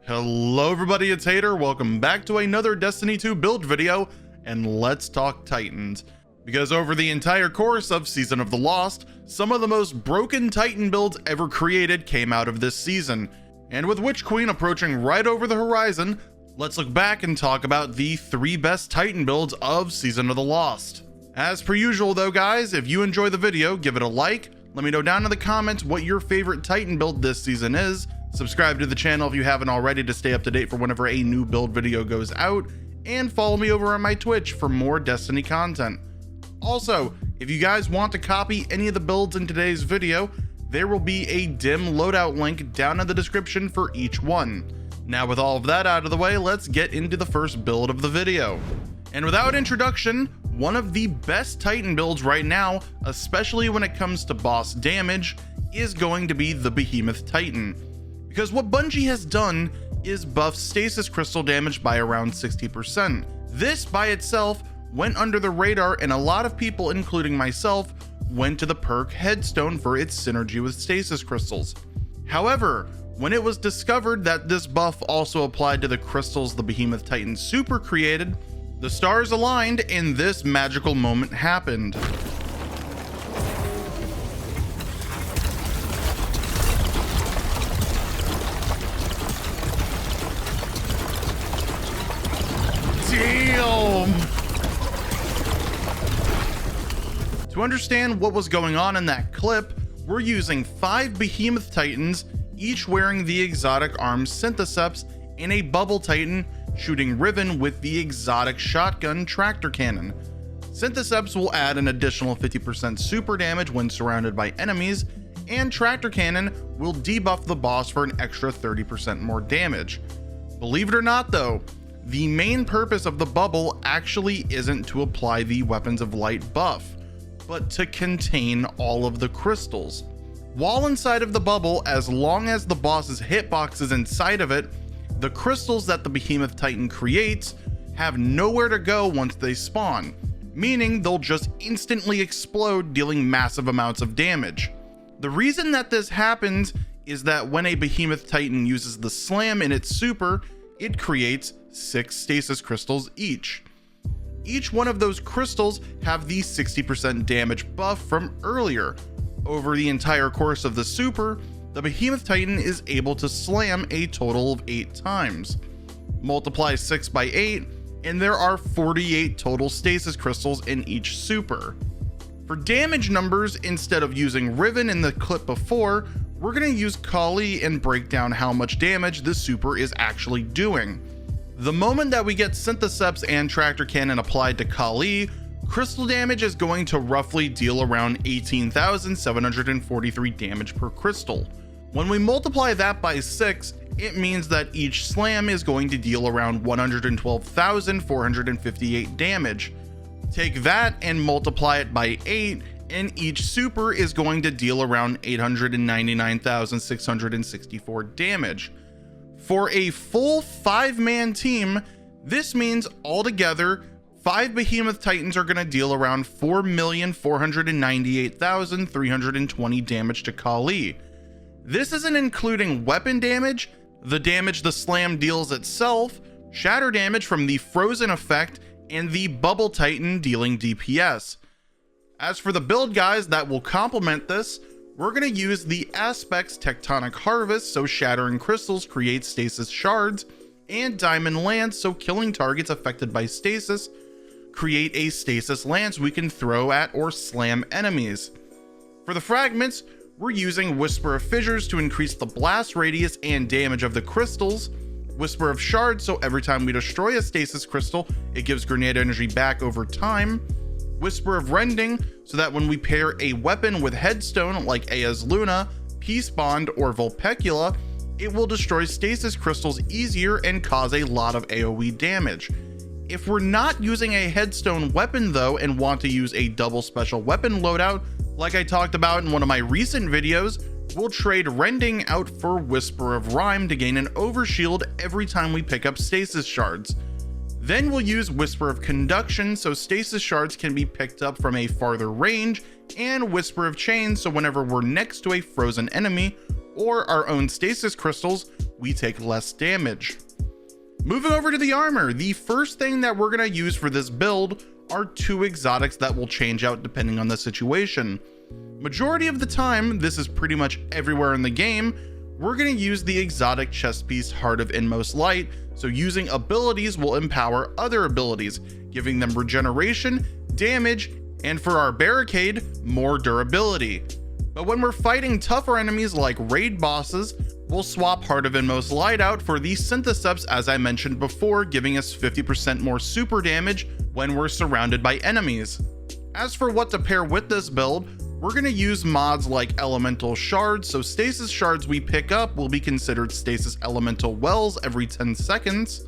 Hello everybody, it's Hater. Welcome back to another Destiny 2 build video, and let's talk Titans. Because over the entire course of Season of the Lost, some of the most broken Titan builds ever created came out of this season. And with Witch Queen approaching right over the horizon, let's look back and talk about the 3 best Titan builds of Season of the Lost. As per usual though guys, if you enjoy the video, give it a like, let me know down in the comments what your favorite Titan build this season is, subscribe to the channel if you haven't already to stay up to date for whenever a new build video goes out, and follow me over on my Twitch for more Destiny content. Also, if you guys want to copy any of the builds in today's video, there will be a dim loadout link down in the description for each one. Now with all of that out of the way, let's get into the first build of the video. And without introduction, one of the best Titan builds right now, especially when it comes to boss damage, is going to be the Behemoth Titan. Because what Bungie has done is buff stasis crystal damage by around 60%. This by itself went under the radar, and a lot of people, including myself, went to the perk Headstone for its synergy with stasis crystals. However, when it was discovered that this buff also applied to the crystals the Behemoth Titan Super created, the stars aligned and this magical moment happened. Damn! To understand what was going on in that clip, we're using 5 Behemoth Titans, each wearing the exotic arms Syntheseps, and a Bubble Titan shooting Riven with the exotic shotgun Tractor Cannon. Syntheseps will add an additional 50% super damage when surrounded by enemies, and Tractor Cannon will debuff the boss for an extra 30% more damage. Believe it or not though, the main purpose of the bubble actually isn't to apply the Weapons of Light buff, but to contain all of the crystals. While inside of the bubble, as long as the boss's hitbox is inside of it, the crystals that the Behemoth Titan creates have nowhere to go once they spawn, meaning they'll just instantly explode, dealing massive amounts of damage. The reason that this happens is that when a Behemoth Titan uses the slam in its super, it creates 6 stasis crystals each. Each one of those crystals have the 60% damage buff from earlier. Over the entire course of the super, the Behemoth Titan is able to slam a total of 8 times. Multiply 6 by 8, and there are 48 total stasis crystals in each super. For damage numbers, instead of using Riven in the clip before, we're going to use Kali and break down how much damage this super is actually doing. The moment that we get Syntheseps and Tractor Cannon applied to Kali, crystal damage is going to roughly deal around 18,743 damage per crystal. When we multiply that by 6, it means that each slam is going to deal around 112,458 damage. Take that and multiply it by 8, and each super is going to deal around 899,664 damage. For a full 5-man team, this means altogether 5 Behemoth Titans are going to deal around 4,498,320 damage to Kali. This isn't including weapon damage, the damage the slam deals itself, shatter damage from the frozen effect, and the Bubble Titan dealing DPS. As for the build guys that will complement this, we're going to use the Aspects Tectonic Harvest so shattering crystals create stasis shards, and Diamond Lance so killing targets affected by stasis create a stasis lance we can throw at or slam enemies. For the fragments, we're using Whisper of Fissures to increase the blast radius and damage of the crystals, Whisper of Shards so every time we destroy a stasis crystal, it gives grenade energy back over time, Whisper of Rending so that when we pair a weapon with Headstone like Aya's Luna, Peace Bond, or Vulpecula, it will destroy stasis crystals easier and cause a lot of AoE damage. If we're not using a Headstone weapon though and want to use a double special weapon loadout, like I talked about in one of my recent videos, we'll trade Rending out for Whisper of Rhyme to gain an overshield every time we pick up stasis shards. Then we'll use Whisper of Conduction so stasis shards can be picked up from a farther range, and Whisper of Chains so whenever we're next to a frozen enemy or our own stasis crystals, we take less damage. Moving over to the armor, the first thing that we're going to use for this build are 2 exotics that will change out depending on the situation. Majority of the time, this is pretty much everywhere in the game, we're going to use the exotic chest piece Heart of Inmost Light, so using abilities will empower other abilities, giving them regeneration, damage, and for our barricade, more durability. But when we're fighting tougher enemies like raid bosses, we'll swap Heart of Inmost Light out for the Syntheseps as I mentioned before, giving us 50% more super damage when we're surrounded by enemies. As for what to pair with this build, we're going to use mods like Elemental Shards, so stasis shards we pick up will be considered stasis elemental wells every 10 seconds.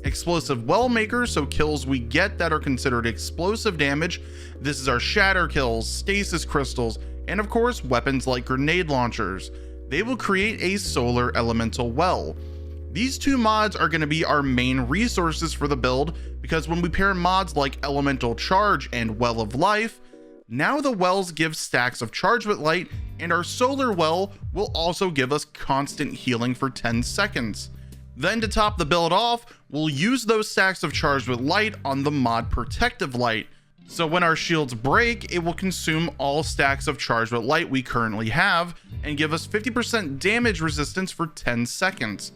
Explosive well makers, so kills we get that are considered explosive damage. This is our shatter kills, stasis crystals, and of course weapons like grenade launchers. They will create a solar elemental well. These 2 mods are going to be our main resources for the build, because when we pair mods like Elemental Charge and Well of Life, now the wells give stacks of Charge with Light, and our solar well will also give us constant healing for 10 seconds. Then to top the build off, we'll use those stacks of Charge with Light on the mod Protective Light. So when our shields break, it will consume all stacks of Charge with Light we currently have and give us 50% damage resistance for 10 seconds.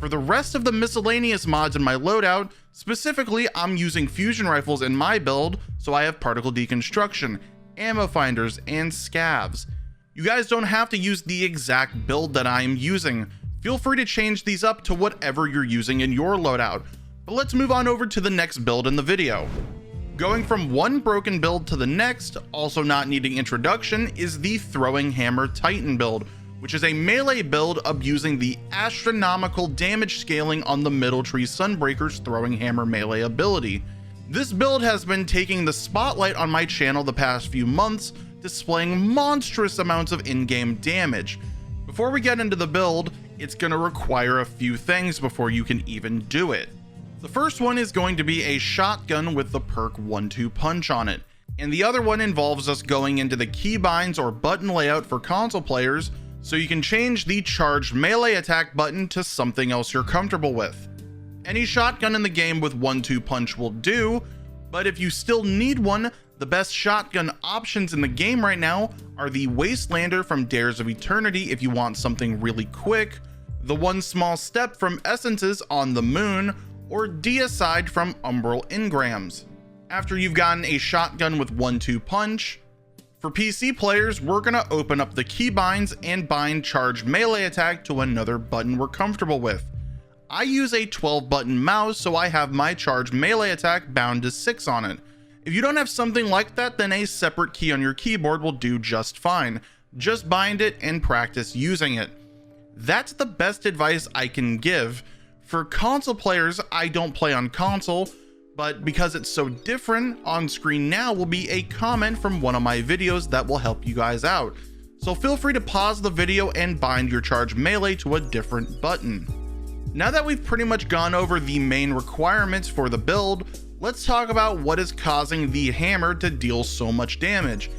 For the rest of the miscellaneous mods in my loadout, specifically I'm using fusion rifles in my build, so I have particle deconstruction, ammo finders, and scavs. You guys don't have to use the exact build that I am using. Feel free to change these up to whatever you're using in your loadout. But let's move on over to the next build in the video. Going from one broken build to the next, also not needing introduction, is the Throwing Hammer Titan build, which is a melee build abusing the astronomical damage scaling on the Middle Tree Sunbreaker's Throwing Hammer melee ability. This build has been taking the spotlight on my channel the past few months, displaying monstrous amounts of in-game damage. Before we get into the build, it's going to require a few things before you can even do it. The first one is going to be a shotgun with the perk 1-2 punch on it, and the other one involves us going into the keybinds or button layout for console players, so you can change the charged melee attack button to something else you're comfortable with. Any shotgun in the game with 1-2 punch will do, but if you still need one, the best shotgun options in the game right now are the Wastelander from Dares of Eternity if you want something really quick, the One Small Step from Essences on the Moon, or Deicide from Umbral Engrams. After you've gotten a shotgun with 1-2 punch, for PC players, we're going to open up the keybinds and bind charged melee attack to another button we're comfortable with. I use a 12 button mouse, so I have my charged melee attack bound to 6 on it. If you don't have something like that, then a separate key on your keyboard will do just fine. Just bind it and practice using it. That's the best advice I can give. For console players, I don't play on console, but because it's so different, on screen now will be a comment from one of my videos that will help you guys out. So feel free to pause the video and bind your charge melee to a different button. Now that we've pretty much gone over the main requirements for the build, let's talk about what is causing the hammer to deal so much damage.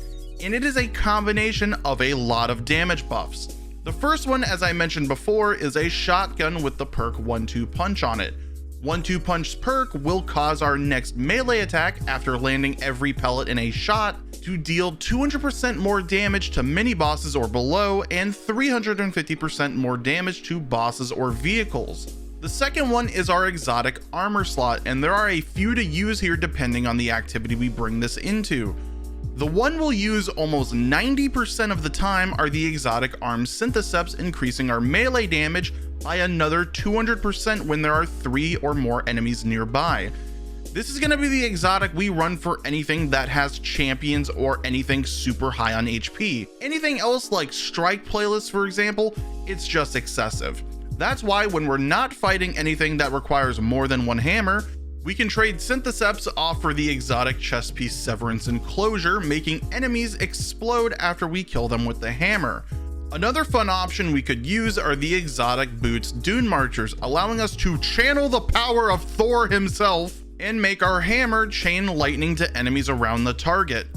And it is a combination of a lot of damage buffs. The first one, as I mentioned before, is a shotgun with the perk 1-2 punch on it. 1-2 punch perk will cause our next melee attack after landing every pellet in a shot to deal 200% more damage to mini bosses or below and 350% more damage to bosses or vehicles. The second one is our exotic armor slot, and there are a few to use here depending on the activity we bring this into. The one we'll use almost 90% of the time are the exotic arm Syntheseps, increasing our melee damage by another 200% when there are 3 or more enemies nearby. This is going to be the exotic we run for anything that has champions or anything super high on HP. Anything else like strike playlists, for example, it's just excessive. That's why when we're not fighting anything that requires more than one hammer, we can trade Syntheseps off for the exotic chest piece Severance Enclosure, making enemies explode after we kill them with the hammer. Another fun option we could use are the exotic boots Dune Marchers, allowing us to channel the power of Thor himself and make our hammer chain lightning to enemies around the target.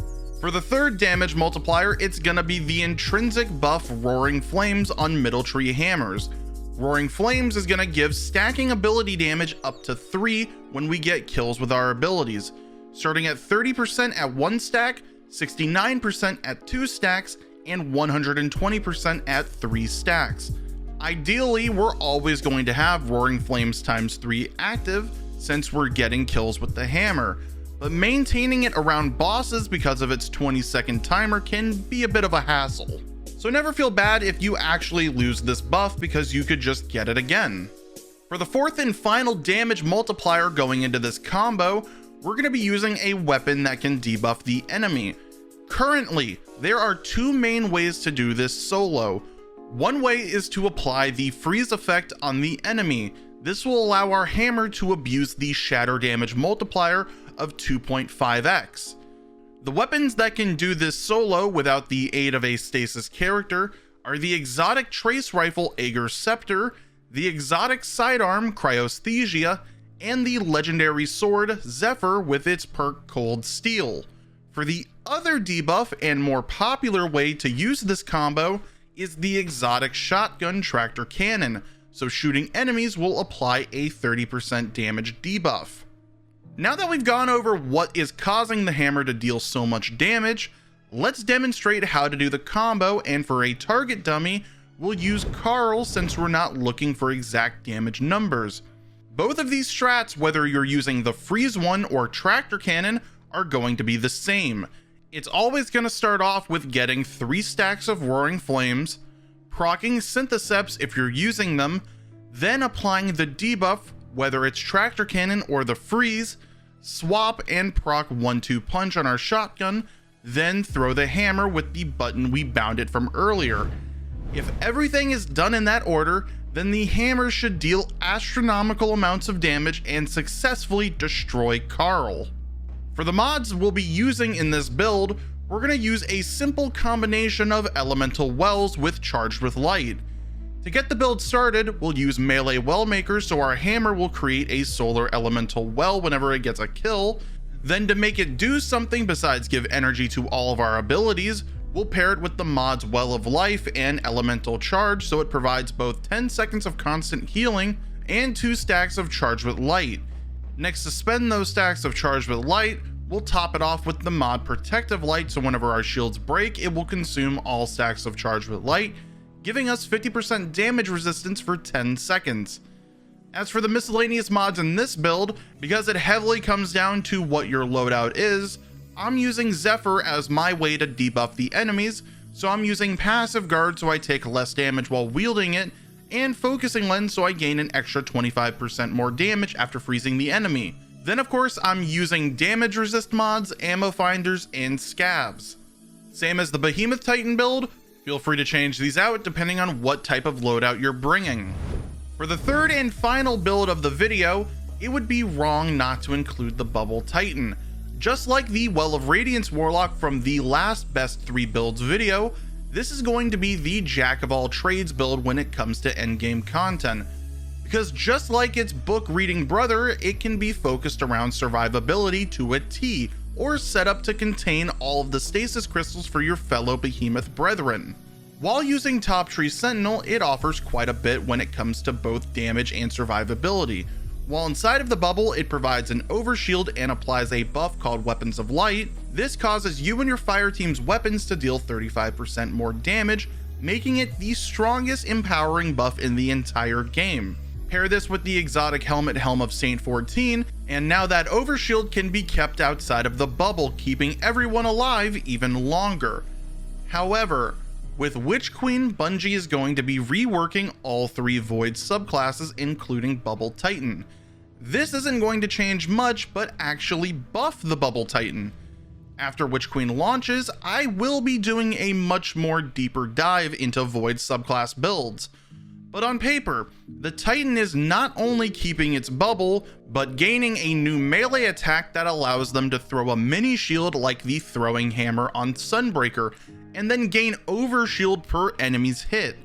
For the third damage multiplier, it's gonna be the intrinsic buff Roaring Flames on Middle Tree hammers. Roaring Flames is going to give stacking ability damage up to 3 when we get kills with our abilities, starting at 30% at 1 stack, 69% at 2 stacks, and 120% at 3 stacks. Ideally, we're always going to have Roaring Flames times 3 active since we're getting kills with the hammer, but maintaining it around bosses because of its 20-second timer can be a bit of a hassle. So never feel bad if you actually lose this buff because you could just get it again. For the fourth and final damage multiplier going into this combo, we're going to be using a weapon that can debuff the enemy. Currently, there are 2 main ways to do this solo. One way is to apply the freeze effect on the enemy. This will allow our hammer to abuse the shatter damage multiplier of 2.5x. The weapons that can do this solo without the aid of a stasis character are the exotic trace rifle Aegir's Scepter, the exotic sidearm Cryosthesia, and the legendary sword Zephyr with its perk Cold Steel. For the other debuff and more popular way to use this combo is the exotic shotgun Tractor Cannon, so shooting enemies will apply a 30% damage debuff. Now that we've gone over what is causing the hammer to deal so much damage, let's demonstrate how to do the combo, and for a target dummy, we'll use Carl since we're not looking for exact damage numbers. Both of these strats, whether you're using the freeze one or Tractor Cannon, are going to be the same. It's always going to start off with getting 3 stacks of Roaring Flames, proccing Syntheseps if you're using them, then applying the debuff, whether it's Tractor Cannon or the freeze, swap and proc 1-2 punch on our shotgun, then throw the hammer with the button we bound it from earlier. If everything is done in that order, then the hammer should deal astronomical amounts of damage and successfully destroy Carl. For the mods we'll be using in this build, we're going to use a simple combination of elemental wells with Charged with Light. To get the build started, we'll use melee well maker so our hammer will create a solar elemental well whenever it gets a kill. Then to make it do something besides give energy to all of our abilities, we'll pair it with the mod's Well of Life and Elemental Charge so it provides both 10 seconds of constant healing and 2 stacks of Charged with Light. Next, to spend those stacks of Charged with Light, we'll top it off with the mod Protective Light so whenever our shields break, it will consume all stacks of Charged with Light, giving us 50% damage resistance for 10 seconds. As for the miscellaneous mods in this build, because it heavily comes down to what your loadout is, I'm using Zephyr as my way to debuff the enemies, so I'm using Passive Guard so I take less damage while wielding it, and Focusing Lens so I gain an extra 25% more damage after freezing the enemy. Then of course I'm using damage resist mods, ammo finders, and scabs. Same as the Behemoth Titan build, feel free to change these out depending on what type of loadout you're bringing. For the third and final build of the video, it would be wrong not to include the Bubble Titan. Just like the Well of Radiance Warlock from the last Best 3 Builds video, this is going to be the Jack of all trades build when it comes to endgame content. Because just like its book reading brother, it can be focused around survivability to a T, or set up to contain all of the stasis crystals for your fellow behemoth brethren. While using Top Tree Sentinel, it offers quite a bit when it comes to both damage and survivability. While inside of the bubble, it provides an overshield and applies a buff called Weapons of Light. This causes you and your fire team's weapons to deal 35% more damage, making it the strongest empowering buff in the entire game. Pair this with the exotic helmet Helm of Saint 14, and now that overshield can be kept outside of the bubble, keeping everyone alive even longer. However, with Witch Queen, Bungie is going to be reworking all 3 Void subclasses, including Bubble Titan. This isn't going to change much, but actually buff the Bubble Titan. After Witch Queen launches, I will be doing a much more deeper dive into Void subclass builds. But on paper, the Titan is not only keeping its bubble, but gaining a new melee attack that allows them to throw a mini shield like the throwing hammer on Sunbreaker, and then gain overshield per enemy's hit.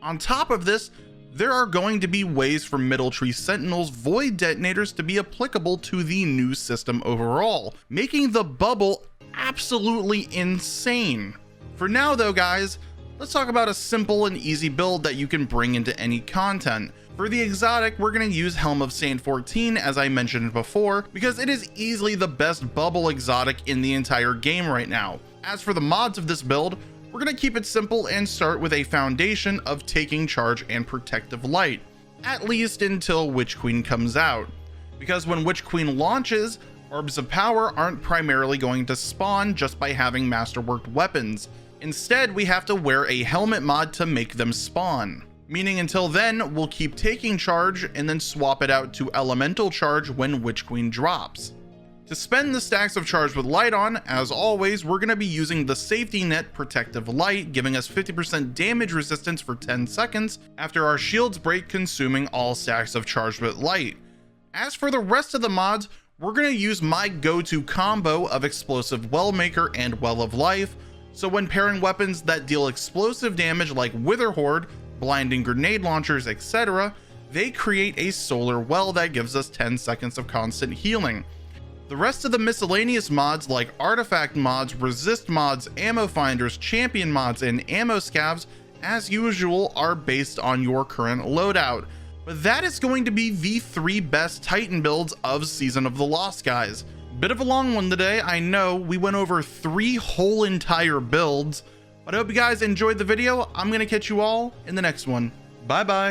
On top of this, there are going to be ways for Middle Tree Sentinel's Void Detonators to be applicable to the new system overall, making the bubble absolutely insane. For now though guys, let's talk about a simple and easy build that you can bring into any content. For the exotic, we're going to use Helm of Sand 14, as I mentioned before, because it is easily the best bubble exotic in the entire game right now. As for the mods of this build, we're going to keep it simple and start with a foundation of Taking Charge and Protective Light, at least until Witch Queen comes out. Because when Witch Queen launches, Orbs of Power aren't primarily going to spawn just by having masterworked weapons. Instead, we have to wear a helmet mod to make them spawn. Meaning until then, we'll keep Taking Charge and then swap it out to Elemental Charge when Witch Queen drops. To spend the stacks of charge with light on, as always, we're going to be using the Safety Net Protective Light, giving us 50% damage resistance for 10 seconds after our shields break, consuming all stacks of charge with light. As for the rest of the mods, we're going to use my go-to combo of Explosive Wellmaker and Well of Life, so when pairing weapons that deal explosive damage like Wither Horde, blinding grenade launchers, etc., they create a solar well that gives us 10 seconds of constant healing. The rest of the miscellaneous mods like artifact mods, resist mods, ammo finders, champion mods, and ammo scavs, as usual, are based on your current loadout. But that is going to be the 3 best Titan builds of Season of the Lost, guys. Bit of a long one today, I know. We went over 3 whole entire builds. But I hope you guys enjoyed the video. I'm going to catch you all in the next one. Bye bye.